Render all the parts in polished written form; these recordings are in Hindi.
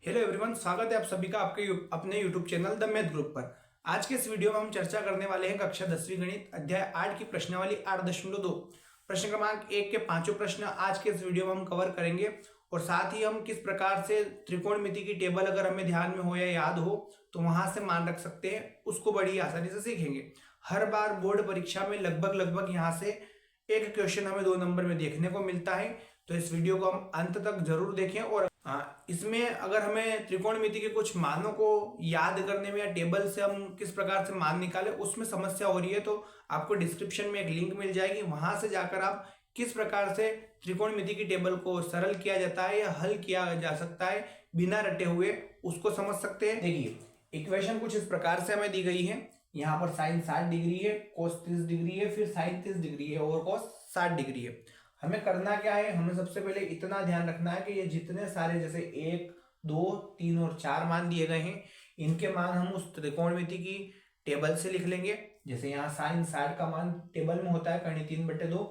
हेलो एवरीवन, स्वागत है आप सभी का आपके अपने YouTube channel the math group पर। आज के इस वीडियो में हम चर्चा करने वाले हैं कक्षा 10वीं गणित अध्याय 8 की प्रश्नावली 8.2। प्रश्न क्रमांक 1 के पांचों प्रश्न आज के इस वीडियो में हम कवर करेंगे और साथ ही हम किस प्रकार से त्रिकोणमिति की टेबल अगर हमें ध्यान में हो या याद हो तो वहां से मान रख सकते हैं, उसको बड़ी आसानी से सीखेंगे। हर बार बोर्ड परीक्षा में लगभग लगभग यहाँ से एक क्वेश्चन हमें 2 नंबर में देखने को मिलता है, तो इस वीडियो को हम अंत तक जरूर देखें। और इसमें अगर हमें त्रिकोणमिति के कुछ मानों को याद करने में या टेबल से हम किस प्रकार से मान निकाले उसमें समस्या हो रही है, तो आपको डिस्क्रिप्शन में एक लिंक मिल जाएगी, वहां से जाकर आप किस प्रकार से त्रिकोणमिति की टेबल को सरल किया जाता है या हल किया जा सकता है बिना रटे हुए, उसको समझ सकते हैं। देखिए, इक्वेशन कुछ इस प्रकार से हमें दी गई है। यहाँ पर साइन 60 डिग्री है, कोस 30 डिग्री है, फिर साइन 30 डिग्री है और कोस 60 डिग्री है। हमें करना क्या है, हमें सबसे पहले इतना ध्यान रखना है कि ये जितने सारे जैसे 1, 2, 3 और 4 मान दिए गए हैं, इनके मान हम उस त्रिकोणमिति की टेबल से लिख लेंगे। जैसे यहाँ साइन 60 का मान टेबल में होता है करनी 3/2,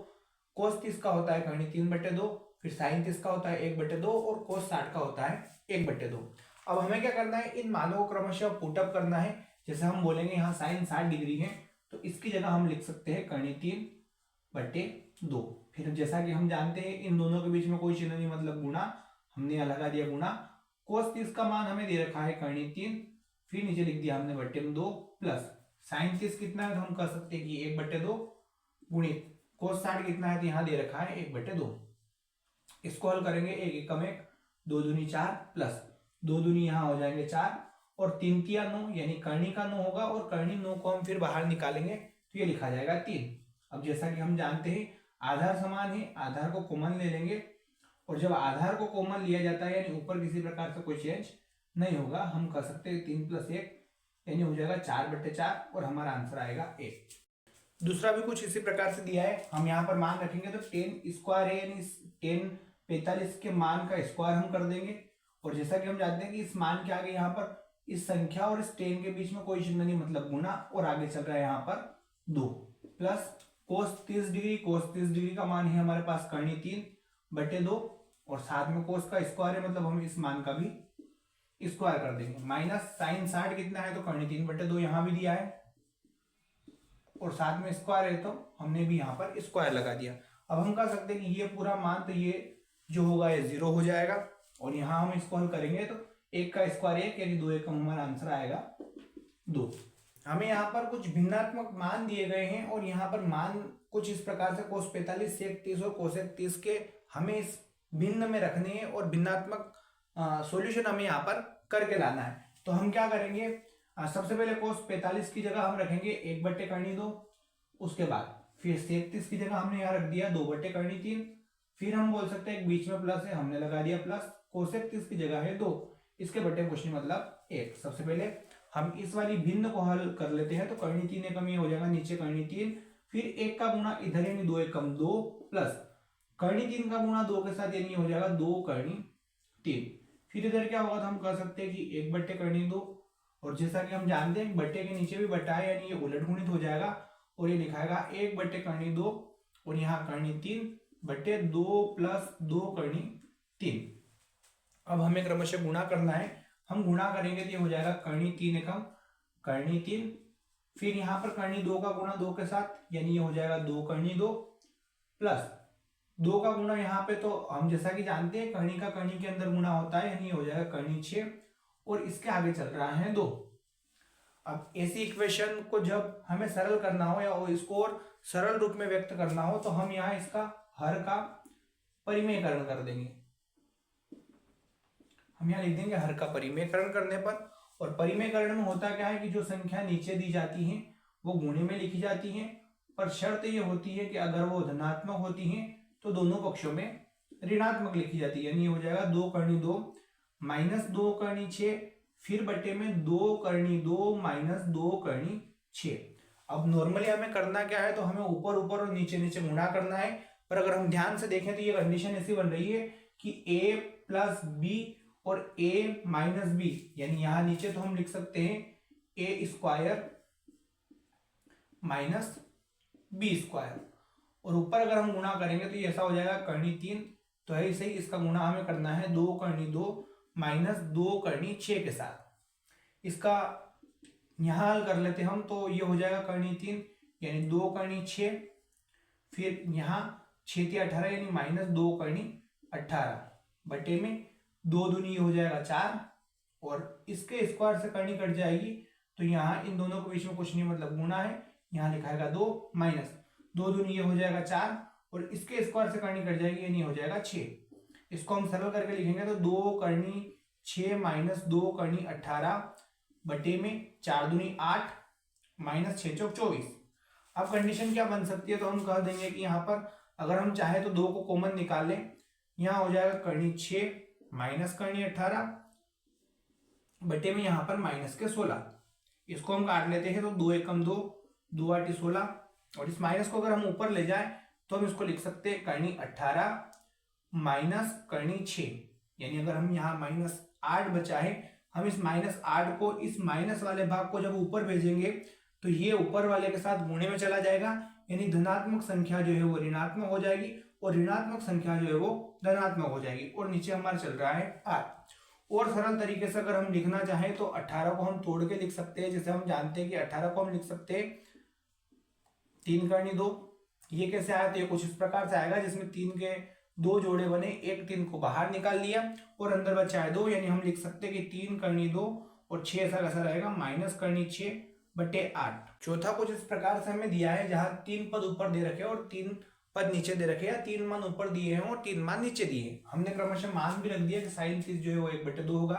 कोस 30 का होता है करनी 3/2, फिर साइन 30 का होता है 1/2 और कोस 60 का होता है 1/2। अब हमें क्या करना है, इन मानों को क्रमशः पुटअप करना है। जैसे हम बोलेंगे यहाँ साइन 60 डिग्री है, तो इसकी जगह हम लिख सकते हैं करनी 3/2। फिर जैसा कि हम जानते हैं इन दोनों के बीच में कोई चिन्ह नहीं, मतलब गुणा, हमने लगा दिया गुणा। कोस 30 का मान हमें दे रखा है करनी 3, फिर नीचे लिख दिया हमने 2 प्लस साइन 30 कितना है, तो हम कह सकते हैं कि 1/2 गुणित कोस 60 कितना है, तो यहाँ दे रखा है 1/2। इसको हल करेंगे, 1 एकम 1, 2 दूनी 4 प्लस 2 दूनी यहाँ हो जाएंगे 4 और 3 तिया 9, यानी करनी का 9 होगा और करनी 9 को हम फिर बाहर निकालेंगे तो ये लिखा जाएगा 3। अब जैसा कि हम जानते हैं आधार समान है, आधार को कॉमन ले लेंगे और जब आधार को कॉमन लिया जाता है यानी ऊपर किसी प्रकार से कोई चेंज नहीं होगा, हम कह सकते हैं 3 + 1 यानी हो जाएगा 4/4 और हमारा आंसर आएगा 1। दूसरा भी कुछ इसी प्रकार से दिया है, हम यहाँ पर मान रखेंगे तो 10 स्क्वायर है यानी 10 45 के मान का स्क्वायर हम कर देंगे। और जैसा कि हम जानते हैं कि इस मान के आगे यहाँ पर इस संख्या और इस 10 के बीच में कोई चिन्ह नहीं, मतलब गुना, और आगे चल रहा है यहाँ पर 2 प्लस कोस 30 डिग्री, कोस 30 डिग्री का मान है हमारे पास करनी 3/2 और साथ में कोस का स्क्वायर है, मतलब हम इस मान का भी स्क्वायर कर देंगे। माइनस साइन 60 कितना है, तो करनी 3/2 यहाँ भी दिया है और साथ में स्क्वायर है तो हमने भी यहाँ पर स्क्वायर लगा दिया। अब हम कह सकते हैं कि ये पूरा मान, तो ये जो होगा ये 0 हो जाएगा और यहाँ हम इसको हल करेंगे तो 1 का स्क्वायर 1 यानी 2 एकम हमारा आंसर आएगा 2। हमें यहाँ पर कुछ भिन्नात्मक मान दिए गए हैं और यहाँ पर मान कुछ इस प्रकार से कोस 45 सेक 30 और कोसेक 30 के हमें इस भिन्न में रखने हैं और भिन्नात्मक सॉल्यूशन हमें यहाँ पर करके लाना है। तो हम क्या करेंगे, सबसे पहले कोस 45 की जगह हम रखेंगे 1/2, उसके बाद फिर सेक 30 की जगह हमने यहाँ रख दिया 2/3, फिर हम बोल सकते हैं बीच में प्लस है, हमने लगा दिया प्लस, कोसेक 30 की जगह है 2, इसके बटे क्वेश्चन मतलब 1। सबसे पहले हम इस वाली भिन्न को हल कर लेते हैं, तो करनी 3 एकम ये हो जाएगा, नीचे करनी 3, फिर 1 का गुणा इधर यानी 2 एकम 2 प्लस करनी 3 का गुणा 2 के साथ यानी हो जाएगा 2 करनी 3। फिर इधर क्या होगा, तो हम कह सकते हैं कि 1/2 और जैसा कि हम जानते हैं बट्टे के नीचे भी बटा है यानी ये उलट गुणित हो जाएगा और ये लिखाएगा 1/2 और यहाँ करनी 3/2 प्लस 2 करनी 3। अब हमें क्रमशः गुणा करना है, हम गुणा करेंगे तो ये हो जाएगा करनी 3 एकम करनी 3, फिर यहाँ पर करनी 2 का गुणा 2 के साथ यानी ये हो जाएगा 2 करनी 2 प्लस 2 का गुणा यहाँ पे, तो हम जैसा कि जानते हैं करनी का करनी के अंदर गुणा होता है यानी ये हो जाएगा करनी 6 और इसके आगे चल रहा है 2। अब ऐसी इक्वेशन को जब हमें सरल करना हो या इसको और सरल रूप में व्यक्त करना हो तो हम यहाँ इसका हर का परिमेयकरण कर देंगे। हम यहाँ लिख देंगे हर का परिमेयकरण करने पर, और परिमेयकरण में होता क्या है कि जो संख्या नीचे दी जाती है वो गुणे में लिखी जाती है, पर शर्त ये होती है कि अगर वो धनात्मक होती है तो दोनों पक्षों में ऋणात्मक लिखी जाती है, यानी हो जाएगा 2 करनी 2 माइनस 2 करनी 6 फिर बटे में 2 करनी 2 माइनस 2 करनी 6। अब नॉर्मली हमें करना क्या है, तो हमें ऊपर ऊपर और नीचे नीचे गुणा करना है, पर अगर हम ध्यान से देखें तो ये कंडीशन ऐसी बन रही है कि a प्लस बी और a माइनस बी, यानी यहां नीचे तो हम लिख सकते हैं a square minus B square, और ऊपर अगर हम गुणा करेंगे तो ये ऐसा हो जाएगा करनी 3, तो है सही, इसका गुणा हमें करना है 2 करनी 2 माइनस 2 करनी 6 के साथ। इसका यहाँ हल कर लेते हम, तो ये हो जाएगा करनी 3 यानी 2 करनी 6, फिर यहाँ 6 × 18 यानी माइनस 2 करनी 18 बटे में 2 दूनी ये हो जाएगा 4, और इसके स्क्वायर से करनी कट जाएगी, तो यहाँ इन दोनों के बीच में कुछ नहीं मतलब गुणा है, यहाँ लिखाएगा 2 माइनस 2 दूनी ये हो जाएगा 4, और इसके स्क्वायर से करनी कट जाएगी यानी हो जाएगा 6। इसको हम सरल करके लिखेंगे तो 2 करनी 6 माइनस 2 करनी 18 बटे में 4 दूनी 8 माइनस 6 चौक 24। अब कंडीशन क्या बन सकती है, तो हम कह देंगे कि यहाँ पर अगर हम चाहे तो 2 को कॉमन निकाल लें, यहाँ हो जाएगा करनी 6 माइनस करनी 18 बटे में यहाँ पर माइनस के 16। इसको हम काट लेते हैं तो 2 एकम 2, 2 8 16, और इस माइनस को अगर हम ऊपर ले जाए तो हम इसको लिख सकते हैं करनी 18 माइनस करनी 6, यानी अगर हम यहाँ माइनस 8 बचा है, हम इस माइनस 8 को इस माइनस वाले भाग को जब ऊपर भेजेंगे तो ये ऊपर वाले के साथ गुणे में चला जाएगा, यानी धनात्मक संख्या जो है वो ऋणात्मक हो जाएगी और ऋणात्मक संख्या जो है वो धनात्मक हो जाएगी, और नीचे हमारा चल रहा है r। और सरल तरीके से अगर हम लिखना चाहें तो 18 को हम तोड़ के लिख सकते हैं, जैसे हम जानते हैं कि 18 को हम लिख सकते हैं 3 करनी 2। ये कैसे आया, तो ये कुछ इस प्रकार से आएगा जिसमें 3 के 2 जोड़े बने, एक 3 को बाहर निकाल लिया और अंदर बचा है 2, यानी हम लिख सकते हैं कि 3 करनी 2 और 6 ऐसा कैसा रहेगा माइनस करनी 6 बटे 8। चौथा कुछ इस प्रकार से हमें दिया है जहां 3 पद ऊपर दे रखे और 3 पद नीचे दे रखे, या 3 मान ऊपर दिए हैं और 3 मान नीचे दिए हैं। हमने क्रमशः मान भी रख दिया कि साइन 30 जो है वो 1/2 होगा,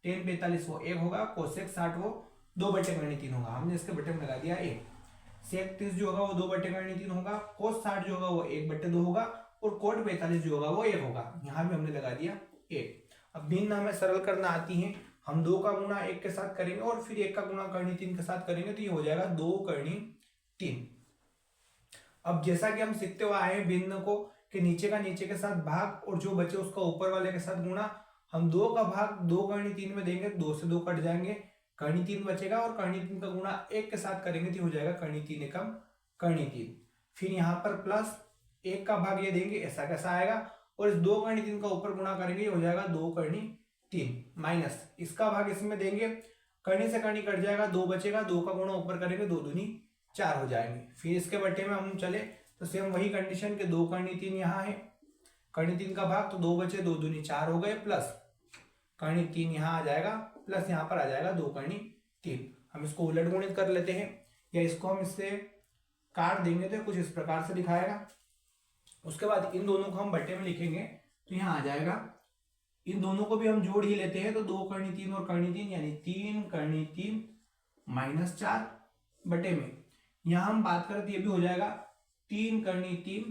टेन 45 वो 1 होगा, कोसेक 60 वो 2/3 होगा, हमने इसके बटे में लगा दिया 1। सेक 30 जो होगा वो 2/3 होगा, कोस 60 जो होगा वो 1/2 होगा, और कोट 45 जो होगा वो 1 होगा, यहाँ भी हमने लगा दिया 1। अब भिन्न हमें सरल करना आती है, हम 2 का गुणा 1 के साथ करेंगे और फिर 1 का गुणा करनी 3 के साथ करेंगे, तो ये हो जाएगा 2 करनी 3। अब जैसा कि हम सीखते हुए आए हैं भिन्न को कि नीचे का नीचे के साथ भाग और जो बचे उसका ऊपर वाले के साथ गुणा, हम 2 का भाग 2 करनी 3 में देंगे, 2 से 2 कट जाएंगे, करनी 3 बचेगा, और करनी 3 का गुणा 1 के साथ करेंगे तो हो जाएगा करनी 3 एकम करनी 3। फिर यहाँ पर प्लस 1 का भाग ये देंगे, ऐसा कैसा आएगा, और इस 2 करनी 3 का ऊपर गुणा करेंगे, हो जाएगा 2 करनी 3 माइनस इसका भाग इसमें देंगे, करनी से करनी कट जाएगा, 2 बचेगा, 2 का गुणा ऊपर करेंगे, 2 दूनी 4 हो जाएंगे। फिर इसके बटे में हम चले तो सेम वही कंडीशन के 2 करनी 3 यहाँ है, करनी 3 का भाग तो 2 बचे, 2 दूनी 4 हो गए, प्लस करनी 3 यहाँ आ जाएगा, प्लस यहाँ पर आ जाएगा 2 करनी 3। हम इसको उलट गुणित कर लेते हैं, या इसको हम इससे काट देंगे तो कुछ इस प्रकार से दिखाएगा। उसके बाद इन दोनों को हम बटे में लिखेंगे तो यहाँ आ जाएगा, इन दोनों को भी हम जोड़ ही लेते हैं तो 2 करनी 3 और करनी 3 यानी 3 करनी 3 माइनस 4 बटे में, यहाँ हम बात करें तो ये भी हो जाएगा 3 करनी 3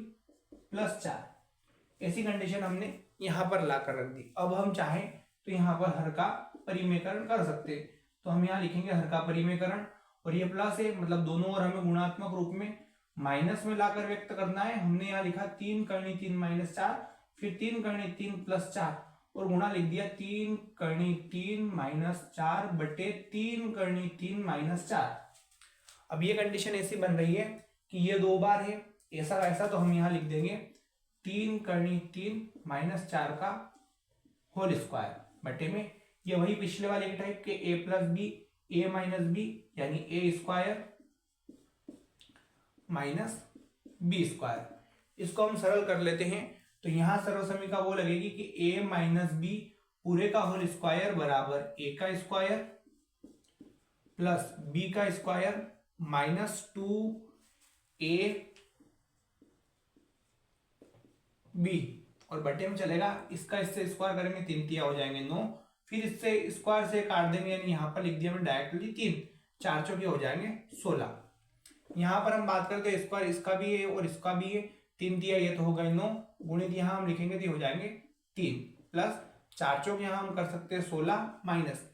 प्लस 4। ऐसी कंडीशन हमने यहाँ पर ला कर रख दी। अब हम चाहें तो यहाँ पर हर का परिमेयकरण कर सकते हैं, तो हम यहाँ लिखेंगे हर का परिमेयकरण, और ये प्लस है मतलब दोनों ओर हमें गुणात्मक रूप में माइनस में लाकर व्यक्त करना है। हमने यहाँ लिखा 3 करनी 3 माइनस 4, फिर 3 करनी 3 प्लस 4, और गुणा लिख दिया 3 करनी 3 माइनस 4 बटे 3 करनी 3 माइनस 4। अब ये कंडीशन ऐसी बन रही है कि ये 2 बार है, ऐसा ऐसा, तो हम यहाँ लिख देंगे 3 करनी 3 माइनस 4 का होल स्क्वायर बटे में, ये वही पिछले वाले के टाइप के a plus B A minus B यानी A square minus B square. इसको हम सरल कर लेते हैं तो यहाँ सर्वसमीका वो लगेगी कि a माइनस बी पूरे का होल स्क्वायर बराबर a का स्क्वायर प्लस b का स्क्वायर माइनस 2a b, और बटे में चलेगा इसका इससे स्क्वायर करेंगे 3 तिया हो जाएंगे 9, फिर इससे स्क्वायर से काट देंगे, यानी यहाँ पर लिख दिया मैंने डायरेक्टली 3, 4 चौके हो जाएंगे 16। यहाँ पर हम बात करते हैं स्क्वायर इसका भी है और इसका भी है, 3 तिया ये तो हो गए 9, गुणित यहाँ हम लिखेंगे तो हो जाएंगे 3 प्लस 4 चौक यहाँ हम कर सकते हैं 16 माइनस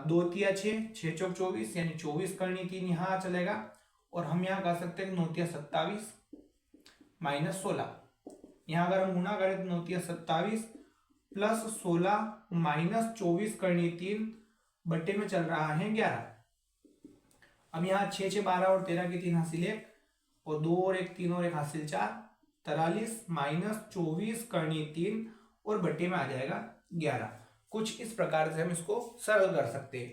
2 तिया 6, 6 चौक 24 यानी 24 करनी 3 यहाँ चलेगा, और हम यहाँ कर सकते हैं 9 तिया 27 माइनस 16, यहाँ अगर हम गुणा करें तो 9 तिया 27 प्लस 16 माइनस 24 करनी 3 बट्टे में चल रहा है 11। अब यहाँ 6 6 12 और 13 की 3 हासिल 1 और 2 और 1 3 और 1 हासिल 4, 43 माइनस 24 करनी 3 और बट्टे में आ जाएगा 11। कुछ इस प्रकार से हम इसको सरल कर सकते हैं।